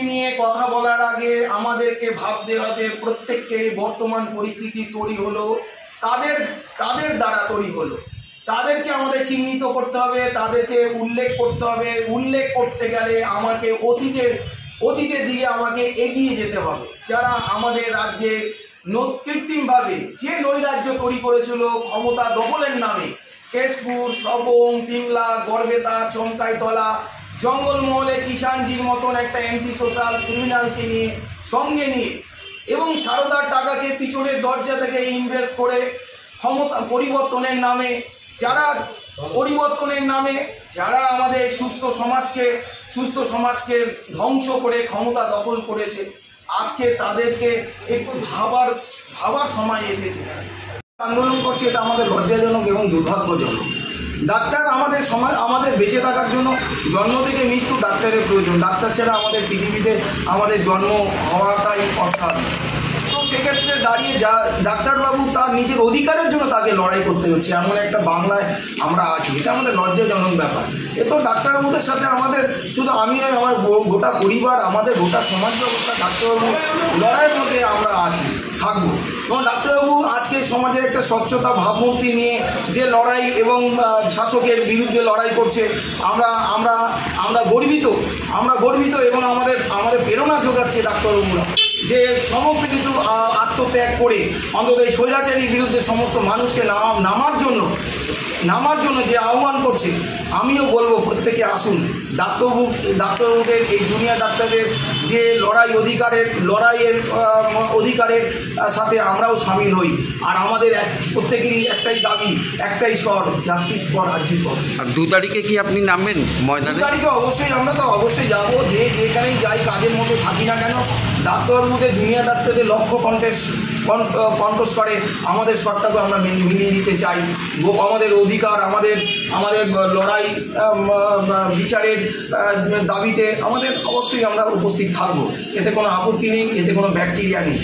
নিয়ে কথা বলার আগে আমাদেরকে ভাবতে হবে প্রত্যেককে বর্তমান পরিস্থিতি তৈরি হলো কাদের দ্বারা তৈরি হলো, তাদেরকে আমাদের চিহ্নিত করতে হবে, তাদেরকে উল্লেখ করতে হবে। উল্লেখ করতে গেলে আমাকে অতীতের দিকে আমাকে এগিয়ে যেতে হবে। যারা আমাদের রাজ্যে কৃত্রিমভাবে যে নৈরাজ্য তৈরি করেছিল ক্ষমতা দখলের নামে, কেশপুর, সবং, পিংলা, গড়বেতা, চমকাইতলা, জঙ্গলমহলে কিষাণজির মতন একটা অ্যান্টি সোশ্যাল ক্রিমিনালকে নিয়ে সঙ্গে নিয়ে এবং সারদার টাকাকে পিছনের দরজা থেকে ইনভেস্ট করে ক্ষমতা পরিবর্তনের নামে যারা আমাদের সুস্থ সমাজকে ধ্বংস করে ক্ষমতা দখল করেছে, আজকে তাদেরকে একটু ভাবার সময় এসেছে। আন্দোলন করছে, এটা আমাদের লজ্জাজনক এবং দুর্ভাগ্যজনক। ডাক্তার আমাদের বেঁচে থাকার জন্য জন্ম থেকে মৃত্যু ডাক্তারের প্রয়োজন। ডাক্তার ছাড়া আমাদের পৃথিবীতে আমাদের জন্ম হওয়াটাই অস্বাভাবিক। তো সেক্ষেত্রে দাঁড়িয়ে ডাক্তারবাবু তার নিজের অধিকারের জন্য তাকে লড়াই করতে হচ্ছে, এমন একটা বাংলায় আমরা আছি। এটা আমাদের লজ্জাজনক ব্যাপার। এ তো ডাক্তারবাবুদের সাথে আমাদের শুধু আমি নয়, আমার গোটা পরিবার, আমাদের গোটা সমাজ ব্যবস্থা ডাক্তারবাবু লড়াইয়ের মধ্যে আমরা থাকবো। এবং ডাক্তারবাবু আজকে সমাজে একটা স্বচ্ছতা ভাবমূর্তি নিয়ে যে লড়াই এবং শাসকের বিরুদ্ধে লড়াই করছে, আমরা গর্বিত এবং আমাদের প্রেরণা যোগাচ্ছে ডাক্তারবাবুরা, যে সমস্ত কিছু আত্মত্যাগ করে অন্তত এই স্বৈরাচারীর বিরুদ্ধে সমস্ত মানুষকে নামার জন্য যে আহ্বান করছে। আমিও বলবো প্রত্যেকে আসুন, ডাক্তারবাবুদের এই জুনিয়র ডাক্তারদের যে অধিকারের সাথে আমরাও সামিল হই। আর আমাদের প্রত্যেকেরই একটাই দাবি, একটাই স্বর, জাস্টিস ফর আরজি কর। আর 2 তারিখে কি আপনি নামবেন ময়দানে? 2 তারিখে আমরা তো অবশ্যই যাবো, যেখানেই যাই কাজের মধ্যে থাকি না কেন, ডাক্তারবাবুদের জুনিয়র ডাক্তারদের লক্ষ্য কণ্ঠস্বরে আমাদের স্বরটাকে আমরা মিলিয়ে দিতে চাই। আমাদের অধিকার, আমাদের লড়াই, বিচারের দাবিতে আমাদের অবশ্যই আমরা উপস্থিত থাকবো। এতে কোনো আপত্তি নেই, এতে কোনো ব্যাকটেরিয়া নেই।